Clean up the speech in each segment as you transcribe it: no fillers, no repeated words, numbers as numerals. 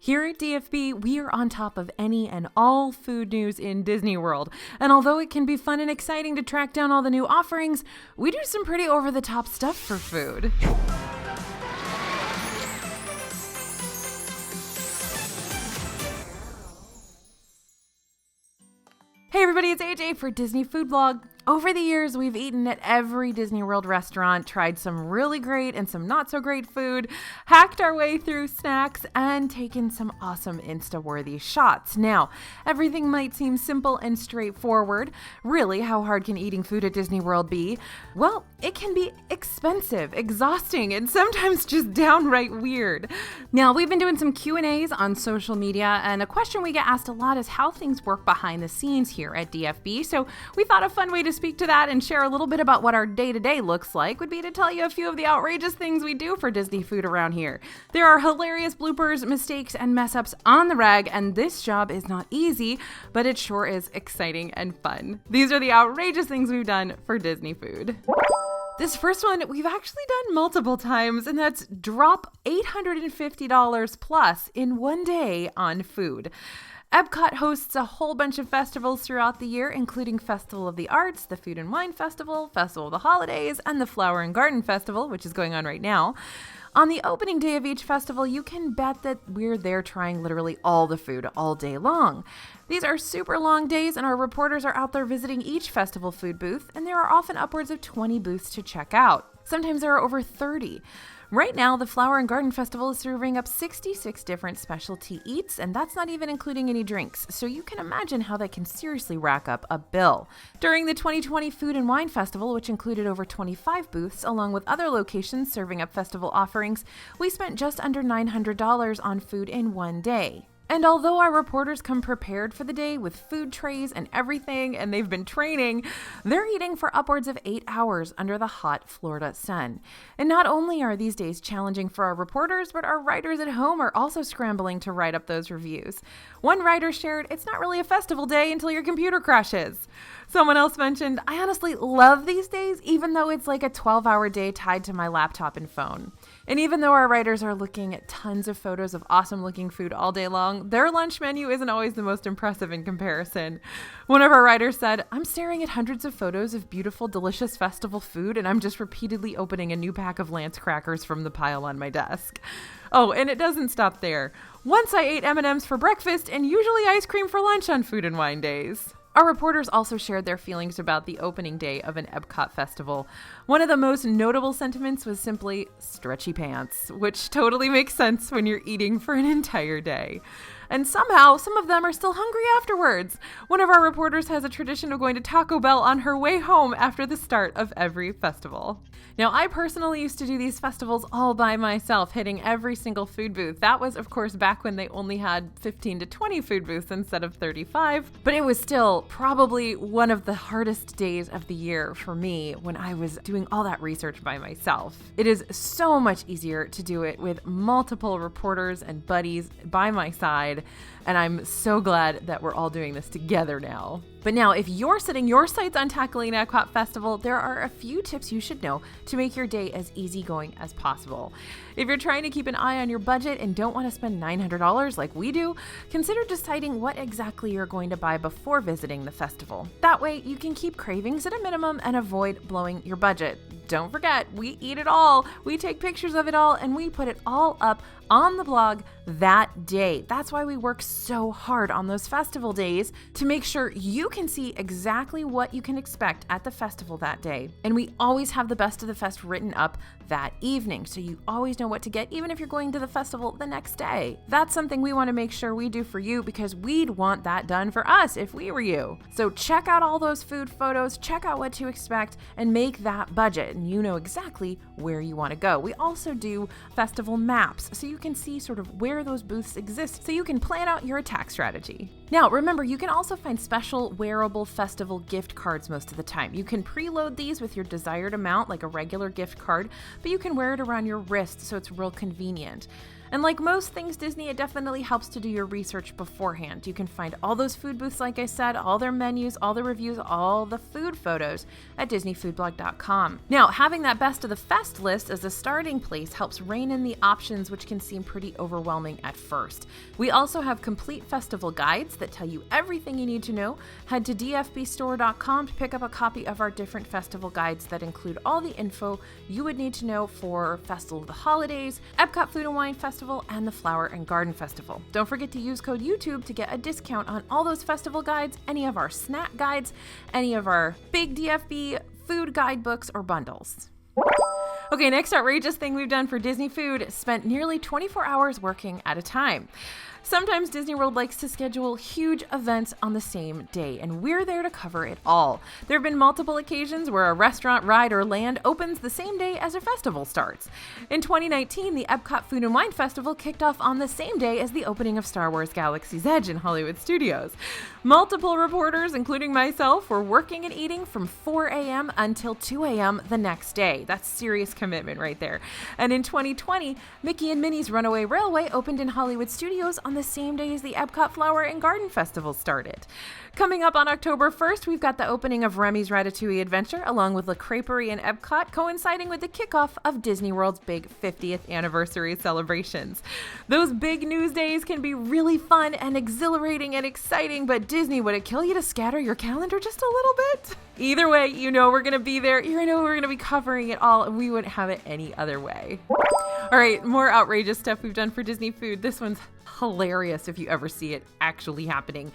Here at DFB, we are on top of any and all food news in Disney World. And although it can be fun and exciting to track down all the new offerings, we do some pretty over-the-top stuff for food. Hey everybody, it's AJ for Disney Food Blog. Over the years, we've eaten at every Disney World restaurant, tried some really great and some not so great food, hacked our way through snacks, and taken some awesome Insta-worthy shots. Now, everything might seem simple and straightforward. Really, how hard can eating food at Disney World be? Well, it can be expensive, exhausting, and sometimes just downright weird. Now, we've been doing some Q&As on social media, and a question we get asked a lot is how things work behind the scenes here at DFB. So we thought a fun way to speak to that and share a little bit about what our day-to-day looks like would be to tell you a few of the outrageous things we do for Disney food around here. There are hilarious bloopers, mistakes, and mess-ups on the rag, and this job is not easy, but it sure is exciting and fun. These are the outrageous things we've done for Disney food. This first one we've actually done multiple times, and that's drop $850 plus in one day on food. Epcot hosts a whole bunch of festivals throughout the year, including Festival of the Arts, the Food and Wine Festival, Festival of the Holidays, and the Flower and Garden Festival, which is going on right now. On the opening day of each festival, you can bet that we're there trying literally all the food all day long. These are super long days, and our reporters are out there visiting each festival food booth, and there are often upwards of 20 booths to check out. Sometimes there are over 30. Right now, the Flower and Garden Festival is serving up 66 different specialty eats, and that's not even including any drinks, so you can imagine how that can seriously rack up a bill. During the 2020 Food and Wine Festival, which included over 25 booths, along with other locations serving up festival offerings, we spent just under $900 on food in one day. And although our reporters come prepared for the day with food trays and everything, and they've been training, they're eating for upwards of 8 hours under the hot Florida sun. And not only are these days challenging for our reporters, but our writers at home are also scrambling to write up those reviews. One writer shared, "It's not really a festival day until your computer crashes." Someone else mentioned, "I honestly love these days, even though it's like a 12-hour day tied to my laptop and phone." And even though our writers are looking at tons of photos of awesome-looking food all day long, their lunch menu isn't always the most impressive in comparison. One of our writers said, "I'm staring at hundreds of photos of beautiful, delicious festival food, and I'm just repeatedly opening a new pack of Lance crackers from the pile on my desk." Oh, and it doesn't stop there. Once I ate M&Ms for breakfast and usually ice cream for lunch on Food and Wine days. Our reporters also shared their feelings about the opening day of an Epcot festival. One of the most notable sentiments was simply stretchy pants, which totally makes sense when you're eating for an entire day. And somehow, some of them are still hungry afterwards. One of our reporters has a tradition of going to Taco Bell on her way home after the start of every festival. Now, I personally used to do these festivals all by myself, hitting every single food booth. That was, of course, back when they only had 15 to 20 food booths instead of 35. But it was still probably one of the hardest days of the year for me when I was doing all that research by myself. It is so much easier to do it with multiple reporters and buddies by my side. And I'm so glad that we're all doing this together now. But now, if you're setting your sights on tackling an Epcot festival, there are a few tips you should know to make your day as easygoing as possible. If you're trying to keep an eye on your budget and don't want to spend $900 like we do, consider deciding what exactly you're going to buy before visiting the festival. That way, you can keep cravings at a minimum and avoid blowing your budget. Don't forget, we eat it all, we take pictures of it all, and we put it all up on the blog that day. That's why we work so hard on those festival days to make sure you can see exactly what you can expect at the festival that day. And we always have the best of the fest written up that evening, so you always know what to get, even if you're going to the festival the next day. That's something we want to make sure we do for you because we'd want that done for us if we were you. So check out all those food photos, check out what to expect, and make that budget, and you know exactly where you want to go. We also do festival maps, so you can see sort of where those booths exist, so you can plan out your attack strategy. Now, remember, you can also find special wearable festival gift cards most of the time. You can preload these with your desired amount, like a regular gift card, but you can wear it around your wrist, so it's real convenient. And like most things Disney, it definitely helps to do your research beforehand. You can find all those food booths, like I said, all their menus, all the reviews, all the food photos at DisneyFoodblog.com. Now, having that best of the fest list as a starting place helps rein in the options, which can seem pretty overwhelming at first. We also have complete festival guides that tell you everything you need to know. Head to dfbstore.com to pick up a copy of our different festival guides that include all the info you would need to know for Festival of the Holidays, Epcot Food and Wine Festival, and the Flower and Garden Festival. Don't forget to use code YouTube to get a discount on all those festival guides, any of our snack guides, any of our big DFB food guidebooks or bundles. Okay, next outrageous thing we've done for Disney food, spent nearly 24 hours working at a time. Sometimes Disney World likes to schedule huge events on the same day, and we're there to cover it all. There have been multiple occasions where a restaurant, ride, or land opens the same day as a festival starts. In 2019, the Epcot Food and Wine Festival kicked off on the same day as the opening of Star Wars Galaxy's Edge in Hollywood Studios. Multiple reporters, including myself, were working and eating from 4 a.m. until 2 a.m. the next day. That's serious commitment right there. And in 2020, Mickey and Minnie's Runaway Railway opened in Hollywood Studios on the same day as the Epcot Flower and Garden Festival started. Coming up on October 1st, we've got the opening of Remy's Ratatouille Adventure, along with La Crêperie in Epcot, coinciding with the kickoff of Disney World's big 50th anniversary celebrations. Those big news days can be really fun and exhilarating and exciting, but Disney, would it kill you to scatter your calendar just a little bit? Either way, you know we're going to be there. You know we're going to be covering it all, and we wouldn't have it any other way. All right, more outrageous stuff we've done for Disney food. This one's hilarious if you ever see it actually happening.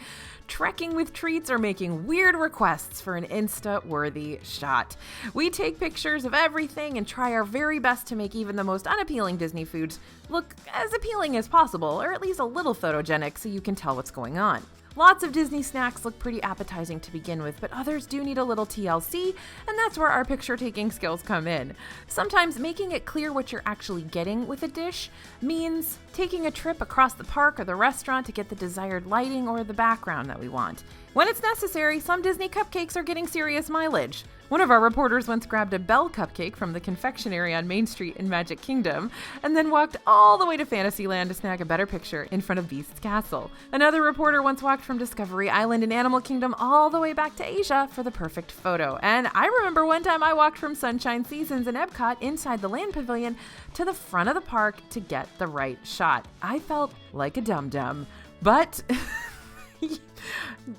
Trekking with treats or making weird requests for an Insta-worthy shot. We take pictures of everything and try our very best to make even the most unappealing Disney foods look as appealing as possible, or at least a little photogenic so you can tell what's going on. Lots of Disney snacks look pretty appetizing to begin with, but others do need a little TLC, and that's where our picture-taking skills come in. Sometimes making it clear what you're actually getting with a dish means taking a trip across the park or the restaurant to get the desired lighting or the background that we want. When it's necessary, some Disney cupcakes are getting serious mileage. One of our reporters once grabbed a Belle cupcake from the confectionery on Main Street in Magic Kingdom and then walked all the way to Fantasyland to snag a better picture in front of Beast's Castle. Another reporter once walked from Discovery Island in Animal Kingdom all the way back to Asia for the perfect photo. And I remember one time I walked from Sunshine Seasons in Epcot inside the Land Pavilion to the front of the park to get the right shot. I felt like a dum-dum, but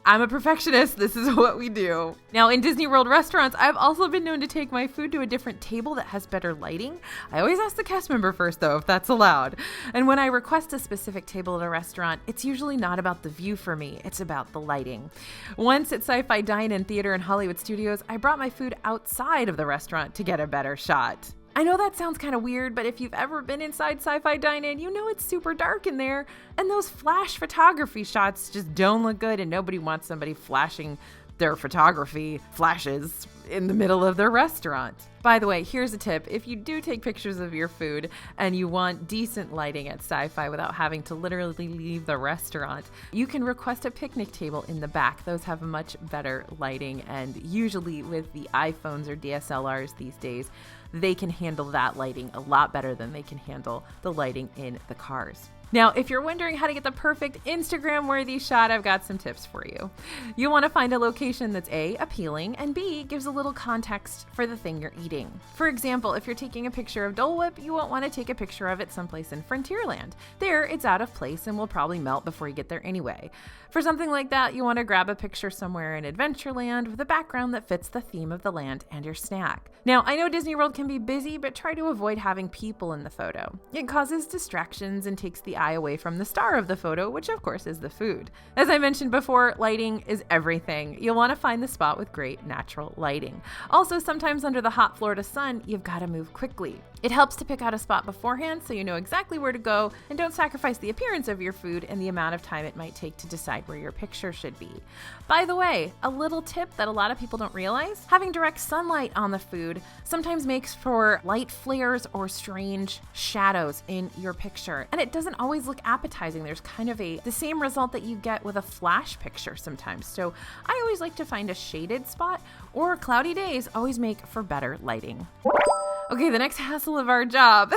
I'm a perfectionist. This is what we do. Now, in Disney World restaurants, I've also been known to take my food to a different table that has better lighting. I always ask the cast member first, though, if that's allowed. And when I request a specific table at a restaurant, it's usually not about the view for me. It's about the lighting. Once at Sci-Fi Dine-In Theater in Hollywood Studios, I brought my food outside of the restaurant to get a better shot. I know that sounds kind of weird, but if you've ever been inside Sci-Fi Dine-In, you know it's super dark in there, and those flash photography shots just don't look good, and nobody wants somebody flashing their photography flashes in the middle of their restaurant. By the way, here's a tip. If you do take pictures of your food and you want decent lighting at Sci-Fi without having to literally leave the restaurant, you can request a picnic table in the back. Those have much better lighting, and usually with the iPhones or DSLRs these days, they can handle that lighting a lot better than they can handle the lighting in the cars. Now, if you're wondering how to get the perfect Instagram-worthy shot, I've got some tips for you. You'll want to find a location that's A, appealing, and B, gives a little context for the thing you're eating. For example, if you're taking a picture of Dole Whip, you won't want to take a picture of it someplace in Frontierland. There, it's out of place and will probably melt before you get there anyway. For something like that, you want to grab a picture somewhere in Adventureland with a background that fits the theme of the land and your snack. Now, I know Disney World can be busy, but try to avoid having people in the photo. It causes distractions and takes the eye away from the star of the photo, which of course is the food. As I mentioned before, lighting is everything. You'll want to find the spot with great natural lighting. Also, sometimes under the hot Florida sun, you've got to move quickly. It helps to pick out a spot beforehand so you know exactly where to go and don't sacrifice the appearance of your food and the amount of time it might take to decide where your picture should be. By the way, a little tip that a lot of people don't realize, having direct sunlight on the food sometimes makes for light flares or strange shadows in your picture. And it doesn't always look appetizing. There's kind of the same result that you get with a flash picture sometimes. So I always like to find a shaded spot, or cloudy days always make for better lighting. Okay, the next hassle of our job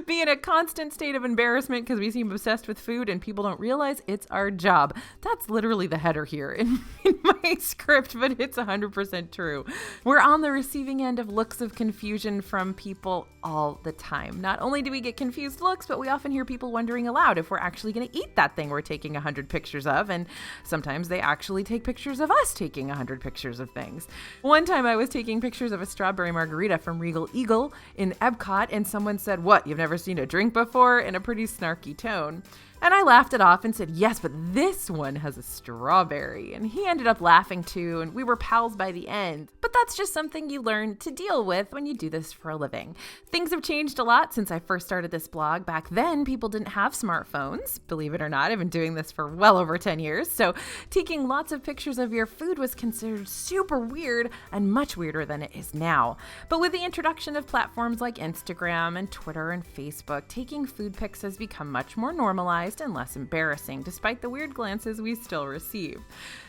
be in a constant state of embarrassment because we seem obsessed with food and people don't realize it's our job. That's literally the header here in my script, but it's 100% true. We're on the receiving end of looks of confusion from people all the time. Not only do we get confused looks, but we often hear people wondering aloud if we're actually going to eat that thing we're taking 100 pictures of, and sometimes they actually take pictures of us taking 100 pictures of things. One time I was taking pictures of a strawberry margarita from Regal Eagle in Epcot, and someone said, "What, you've never seen a drink before?" in a pretty snarky tone. And I laughed it off and said, "Yes, but this one has a strawberry." And he ended up laughing too, and we were pals by the end. But that's just something you learn to deal with when you do this for a living. Things have changed a lot since I first started this blog. Back then, people didn't have smartphones. Believe it or not, I've been doing this for well over 10 years. So taking lots of pictures of your food was considered super weird and much weirder than it is now. But with the introduction of platforms like Instagram and Twitter and Facebook, taking food pics has become much more normalized and less embarrassing, despite the weird glances we still receive.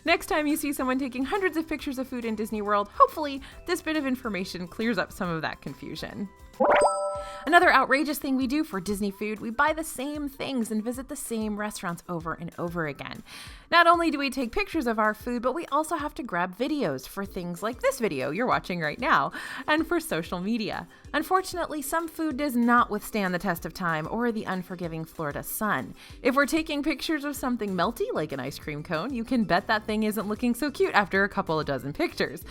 Next time you see someone taking hundreds of pictures of food in Disney World, hopefully this bit of information clears up some of that confusion. Another outrageous thing we do for Disney food, we buy the same things and visit the same restaurants over and over again. Not only do we take pictures of our food, but we also have to grab videos for things like this video you're watching right now, and for social media. Unfortunately, some food does not withstand the test of time or the unforgiving Florida sun. If we're taking pictures of something melty, like an ice cream cone, you can bet that thing isn't looking so cute after a couple of dozen pictures.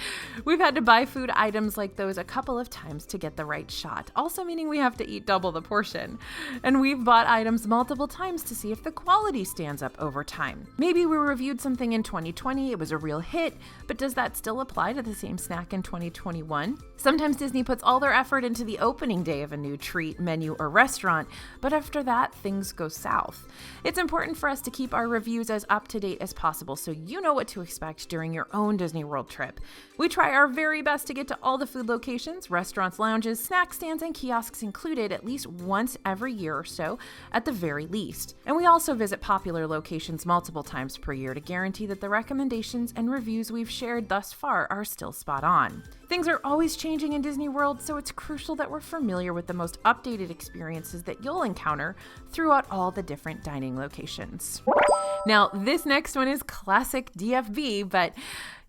We've had to buy food items like those a couple of times to get the right shot, also meaning we have to eat double the portion. And we've bought items multiple times to see if the quality stands up over time. Maybe we reviewed something in 2020, it was a real hit, but does that still apply to the same snack in 2021? Sometimes Disney puts all their effort into the opening day of a new treat, menu, or restaurant, but after that, things go south. It's important for us to keep our reviews as up to date as possible so you know what to expect during your own Disney World trip. We try our very best to get to all the food locations, restaurants, lounges, snack stands, and kiosks included at least once every year or so, at the very least. And we also visit popular locations multiple times per year to guarantee that the recommendations and reviews we've shared thus far are still spot on. Things are always changing in Disney World, so it's crucial that we're familiar with the most updated experiences that you'll encounter throughout all the different dining locations. Now, this next one is classic DFB, but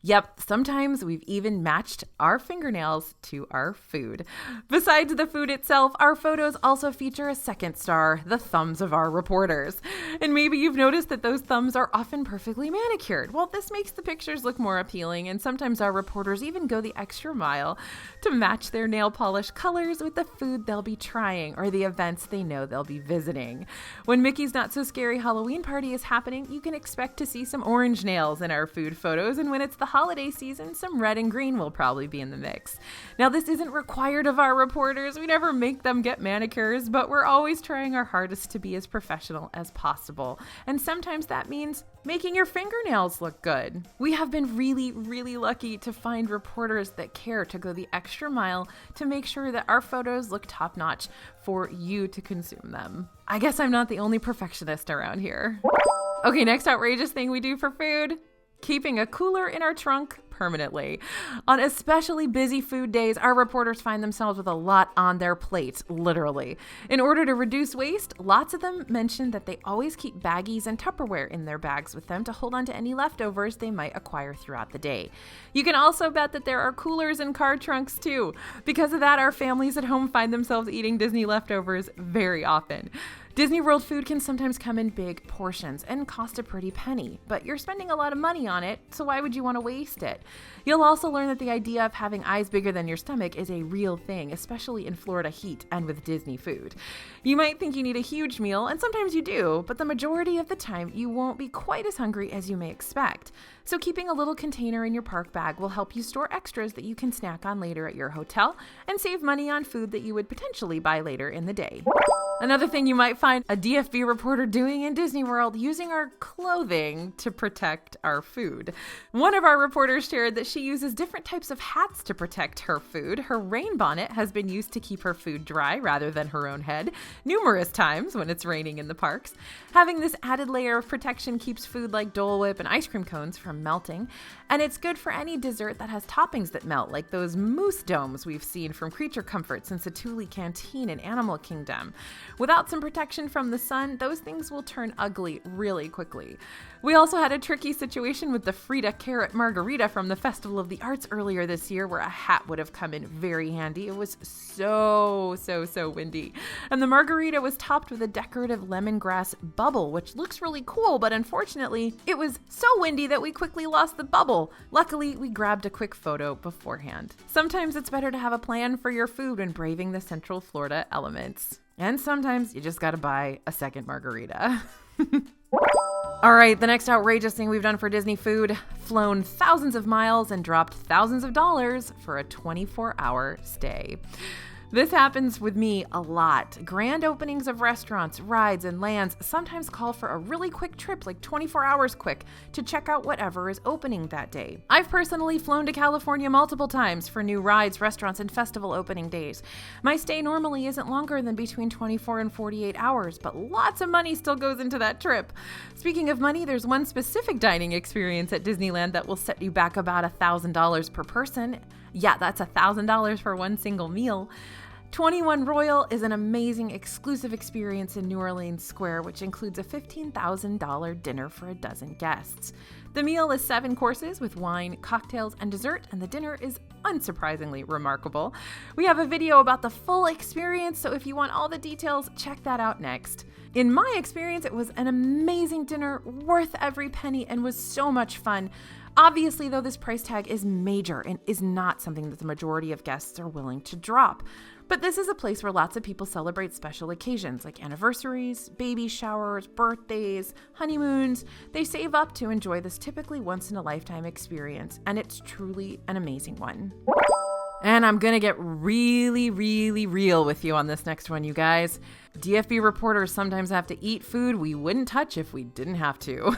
yep, sometimes we've even matched our fingernails to our food. Besides the food itself, our photos also feature a second star, the thumbs of our reporters. And maybe you've noticed that those thumbs are often perfectly manicured. Well, this makes the pictures look more appealing, and sometimes our reporters even go the extra mile to match their nail polish colors with the food they'll be trying or the events they know they'll be visiting. When Mickey's Not So Scary Halloween Party is happening, you can expect to see some orange nails in our food photos, and when it's the holiday season, some red and green will probably be in the mix. Now, this isn't required of our reporters. We never make them get manicures, but we're always trying our hardest to be as professional as possible. And sometimes that means making your fingernails look good. We have been really, really lucky to find reporters that care to go the extra mile to make sure that our photos look top-notch for you to consume them. I guess I'm not the only perfectionist around here. Okay, next outrageous thing we do for food: keeping a cooler in our trunk permanently. On especially busy food days, our reporters find themselves with a lot on their plates, literally. In order to reduce waste, lots of them mention that they always keep baggies and Tupperware in their bags with them to hold on to any leftovers they might acquire throughout the day. You can also bet that there are coolers in car trunks too. Because of that, our families at home find themselves eating Disney leftovers very often. Disney World food can sometimes come in big portions and cost a pretty penny, but you're spending a lot of money on it, so why would you want to waste it? You'll also learn that the idea of having eyes bigger than your stomach is a real thing, especially in Florida heat and with Disney food. You might think you need a huge meal, and sometimes you do, but the majority of the time you won't be quite as hungry as you may expect. So keeping a little container in your park bag will help you store extras that you can snack on later at your hotel and save money on food that you would potentially buy later in the day. Another thing you might find a DFB reporter doing in Disney World using our clothing to protect our food. One of our reporters shared that she uses different types of hats to protect her food. Her rain bonnet has been used to keep her food dry rather than her own head numerous times when it's raining in the parks. Having this added layer of protection keeps food like Dole Whip and ice cream cones from melting. And it's good for any dessert that has toppings that melt, like those mousse domes we've seen from Creature Comforts and Satuli Canteen in Animal Kingdom. Without some protection from the sun, those things will turn ugly really quickly. We also had a tricky situation with the Frida Carrot Margarita from the Festival of the Arts earlier this year, where a hat would have come in very handy. It was so windy. And the margarita was topped with a decorative lemongrass bubble, which looks really cool, but unfortunately, it was so windy that we quickly lost the bubble. Luckily, we grabbed a quick photo beforehand. Sometimes it's better to have a plan for your food when braving the Central Florida elements. And sometimes you just gotta buy a second margarita. All right, the next outrageous thing we've done for Disney food: flown thousands of miles and dropped thousands of dollars for a 24-hour stay. This happens with me a lot. Grand openings of restaurants, rides, and lands sometimes call for a really quick trip, like 24 hours quick, to check out whatever is opening that day. I've personally flown to California multiple times for new rides, restaurants, and festival opening days. My stay normally isn't longer than between 24 and 48 hours, but lots of money still goes into that trip. Speaking of money, there's one specific dining experience at Disneyland that will set you back about $1,000 per person. Yeah, that's $1,000 for one single meal. 21 Royal is an amazing exclusive experience in New Orleans Square, which includes a $15,000 dinner for a dozen guests. The meal is 7 courses with wine, cocktails, and dessert, and the dinner is unsurprisingly remarkable. We have a video about the full experience, so if you want all the details, check that out next. In my experience, it was an amazing dinner, worth every penny, and was so much fun. Obviously, though, this price tag is major and is not something that the majority of guests are willing to drop. But this is a place where lots of people celebrate special occasions like anniversaries, baby showers, birthdays, honeymoons. They save up to enjoy this typically once-in-a-lifetime experience, and it's truly an amazing one. And I'm gonna get really real with you on this next one, you guys. DFB reporters sometimes have to eat food we wouldn't touch if we didn't have to.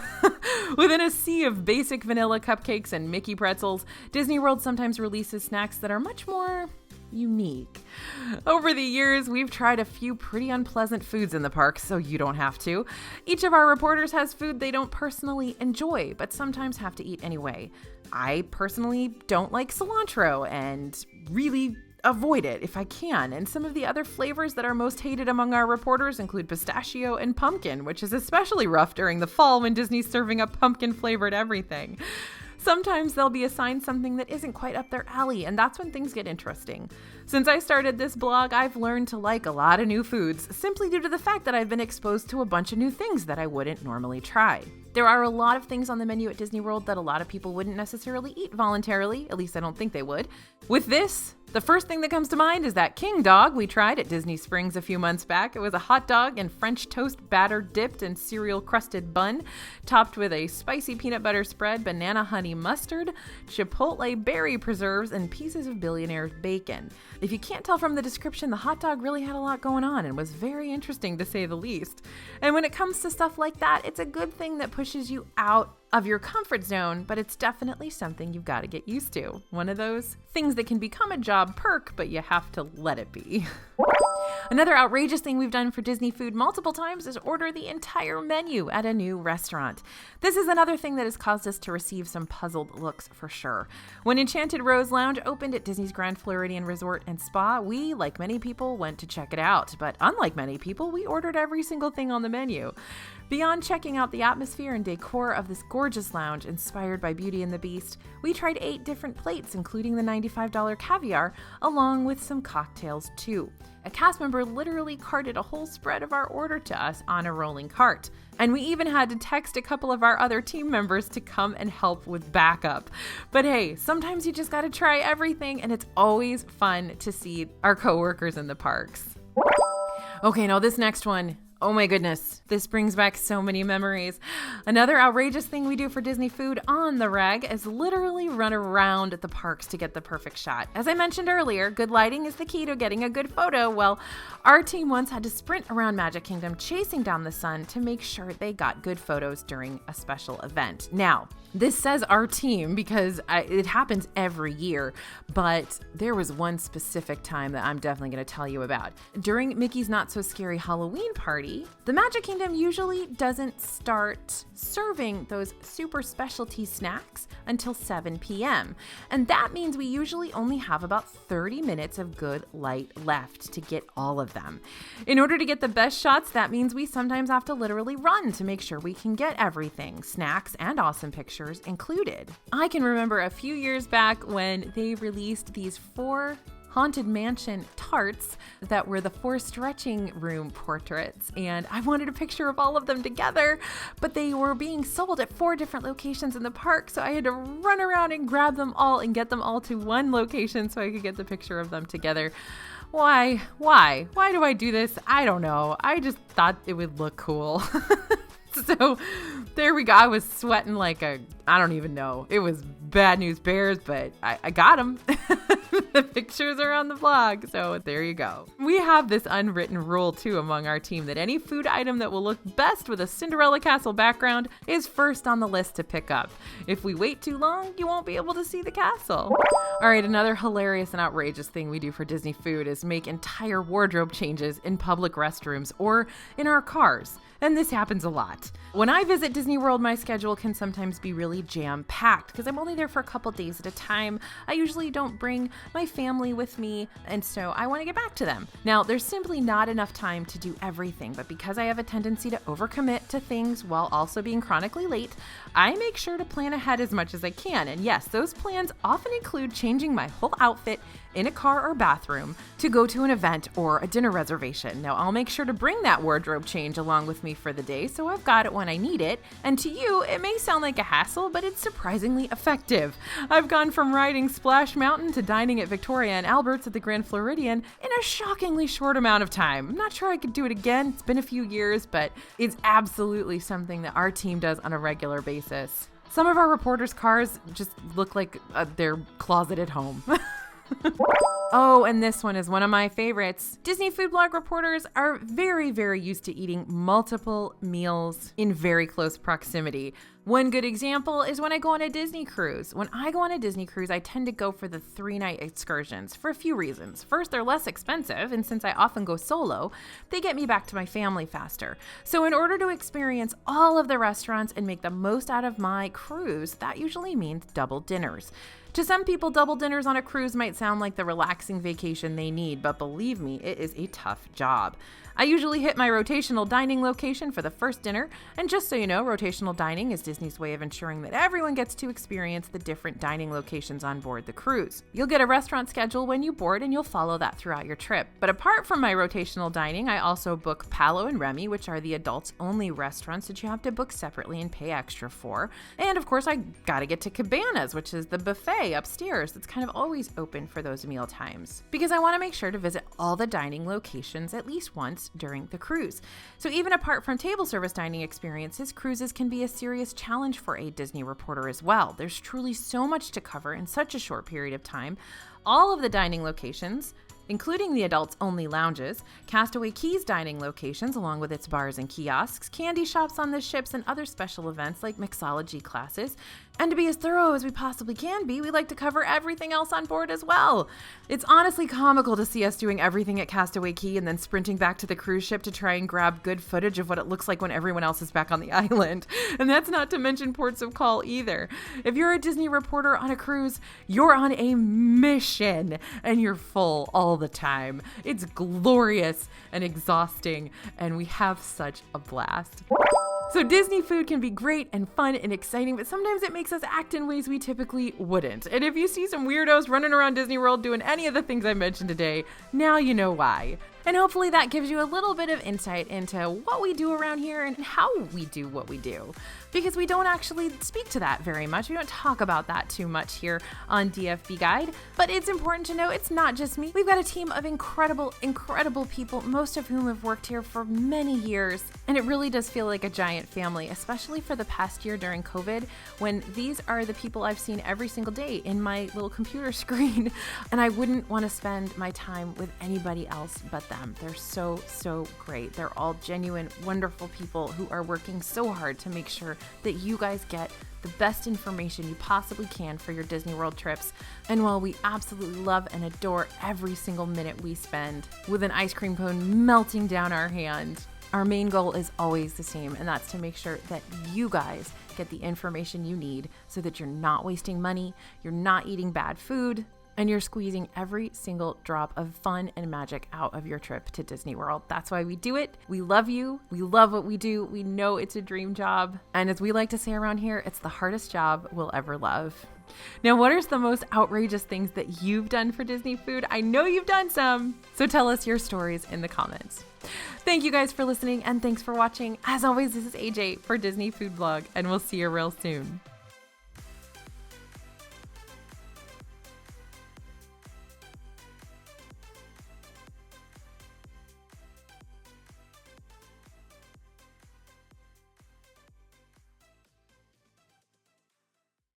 Within a sea of basic vanilla cupcakes and Mickey pretzels, Disney World sometimes releases snacks that are much more unique. Over the years, we've tried a few pretty unpleasant foods in the park, so you don't have to. Each of our reporters has food they don't personally enjoy, but sometimes have to eat anyway. I personally don't like cilantro and really avoid it if I can. And some of the other flavors that are most hated among our reporters include pistachio and pumpkin, which is especially rough during the fall when Disney's serving up pumpkin-flavored everything. Sometimes they'll be assigned something that isn't quite up their alley, and that's when things get interesting. Since I started this blog, I've learned to like a lot of new foods, simply due to the fact that I've been exposed to a bunch of new things that I wouldn't normally try. There are a lot of things on the menu at Disney World that a lot of people wouldn't necessarily eat voluntarily, at least I don't think they would. With this, the first thing that comes to mind is that king dog we tried at Disney Springs a few months back. It was a hot dog and French toast batter dipped in cereal crusted bun, topped with a spicy peanut butter spread, banana honey mustard, chipotle berry preserves, and pieces of Billionaire's bacon. If you can't tell from the description, the hot dog really had a lot going on and was very interesting to say the least. And when it comes to stuff like that, it's a good thing that pushes you out of your comfort zone, but it's definitely something you've got to get used to. One of those things that can become a job perk, but you have to let it be. Another outrageous thing we've done for Disney food multiple times is order the entire menu at a new restaurant. This is another thing that has caused us to receive some puzzled looks for sure. When Enchanted Rose Lounge opened at Disney's Grand Floridian Resort and Spa, we, like many people, went to check it out. But unlike many people, we ordered every single thing on the menu. Beyond checking out the atmosphere and decor of this gorgeous lounge inspired by Beauty and the Beast, we tried 8 different plates, including the $95 caviar, along with some cocktails too. A cast member literally carted a whole spread of our order to us on a rolling cart. And we even had to text a couple of our other team members to come and help with backup. But hey, sometimes you just gotta try everything, and it's always fun to see our coworkers in the parks. Okay, now this next one, Oh my goodness, this brings back so many memories. Another outrageous thing we do for Disney food on the reg is literally run around at the parks to get the perfect shot. As I mentioned earlier, good lighting is the key to getting a good photo. Well, our team once had to sprint around Magic Kingdom chasing down the sun to make sure they got good photos during a special event. Now, this says our team because it happens every year, but there was one specific time that I'm definitely going to tell you about. During Mickey's Not So Scary Halloween party, the Magic Kingdom usually doesn't start serving those super specialty snacks until 7 p.m. And that means we usually only have about 30 minutes of good light left to get all of them. In order to get the best shots, that means we sometimes have to literally run to make sure we can get everything, snacks and awesome pictures included. I can remember a few years back when they released these 4 Haunted Mansion tarts that were the 4 stretching room portraits, and I wanted a picture of all of them together, but they were being sold at 4 different locations in the park, so I had to run around and grab them all and get them all to one location so I could get the picture of them together. Why do I do this? I don't know. I just thought it would look cool. So there we go. I was sweating like I don't even know. It was bad news bears, but I got them. The pictures are on the blog, so there you go. We have this unwritten rule too among our team that any food item that will look best with a Cinderella castle background is first on the list to pick up. If we wait too long, you won't be able to see the castle. All right, another hilarious and outrageous thing we do for Disney food is make entire wardrobe changes in public restrooms or in our cars. And this happens a lot. When I visit Disney World, my schedule can sometimes be really jam-packed because I'm only there for a couple days at a time. I usually don't bring my family with me, and so I want to get back to them. Now, there's simply not enough time to do everything, but because I have a tendency to overcommit to things while also being chronically late, I make sure to plan ahead as much as I can. And yes, those plans often include changing my whole outfit in a car or bathroom to go to an event or a dinner reservation. Now, I'll make sure to bring that wardrobe change along with me for the day, so I've got it when I need it. And to you, it may sound like a hassle, but it's surprisingly effective. I've gone from riding Splash Mountain to dining at Victoria and Albert's at the Grand Floridian in a shockingly short amount of time. I'm not sure I could do it again. It's been a few years, but it's absolutely something that our team does on a regular basis. Some of our reporters' cars just look like their closet at home. Oh, and this one is one of my favorites. Disney food blog reporters are very, very used to eating multiple meals in very close proximity. One good example is when I go on a Disney cruise. When I go on a Disney cruise, I tend to go for the 3-night excursions for a few reasons. First, they're less expensive, and since I often go solo, they get me back to my family faster. So in order to experience all of the restaurants and make the most out of my cruise, that usually means double dinners. To some people, double dinners on a cruise might sound like the relaxing vacation they need, but believe me, it is a tough job. I usually hit my rotational dining location for the first dinner, and just so you know, rotational dining is Disney's way of ensuring that everyone gets to experience the different dining locations on board the cruise. You'll get a restaurant schedule when you board, and you'll follow that throughout your trip. But apart from my rotational dining, I also book Palo and Remy, which are the adults-only restaurants that you have to book separately and pay extra for. And of course, I gotta get to Cabanas, which is the buffet upstairs that's kind of always open for those meal times, because I want to make sure to visit all the dining locations at least once during the cruise. So even apart from table service dining experiences, cruises can be a serious challenge for a Disney reporter as well. There's truly so much to cover in such a short period of time. All of the dining locations, including the adults-only lounges, Castaway Cay's dining locations along with its bars and kiosks, candy shops on the ships, and other special events like mixology classes. And to be as thorough as we possibly can be, we like to cover everything else on board as well. It's honestly comical to see us doing everything at Castaway Cay and then sprinting back to the cruise ship to try and grab good footage of what it looks like when everyone else is back on the island. And that's not to mention ports of call either. If you're a Disney reporter on a cruise, you're on a mission and you're full all the time. It's glorious and exhausting, and we have such a blast. So Disney food can be great and fun and exciting, but sometimes it makes us act in ways we typically wouldn't. And if you see some weirdos running around Disney World doing any of the things I mentioned today, now you know why. And hopefully that gives you a little bit of insight into what we do around here and how we do what we do. Because we don't actually speak to that very much. We don't talk about that too much here on DFB Guide. But it's important to know it's not just me. We've got a team of incredible people, most of whom have worked here for many years. And it really does feel like a giant family, especially for the past year during COVID, when these are the people I've seen every single day in my little computer screen. And I wouldn't want to spend my time with anybody else but them. They're so great. They're all genuine, wonderful people who are working so hard to make sure that you guys get the best information you possibly can for your Disney World trips. And while we absolutely love and adore every single minute we spend with an ice cream cone melting down our hand, our main goal is always the same, and that's to make sure that you guys get the information you need so that you're not wasting money, you're not eating bad food, and you're squeezing every single drop of fun and magic out of your trip to Disney World. That's why we do it. We love you. We love what we do. We know it's a dream job. And as we like to say around here, it's the hardest job we'll ever love. Now, what are the most outrageous things that you've done for Disney food? I know you've done some. So tell us your stories in the comments. Thank you guys for listening, and thanks for watching. As always, this is AJ for Disney Food Blog, and we'll see you real soon.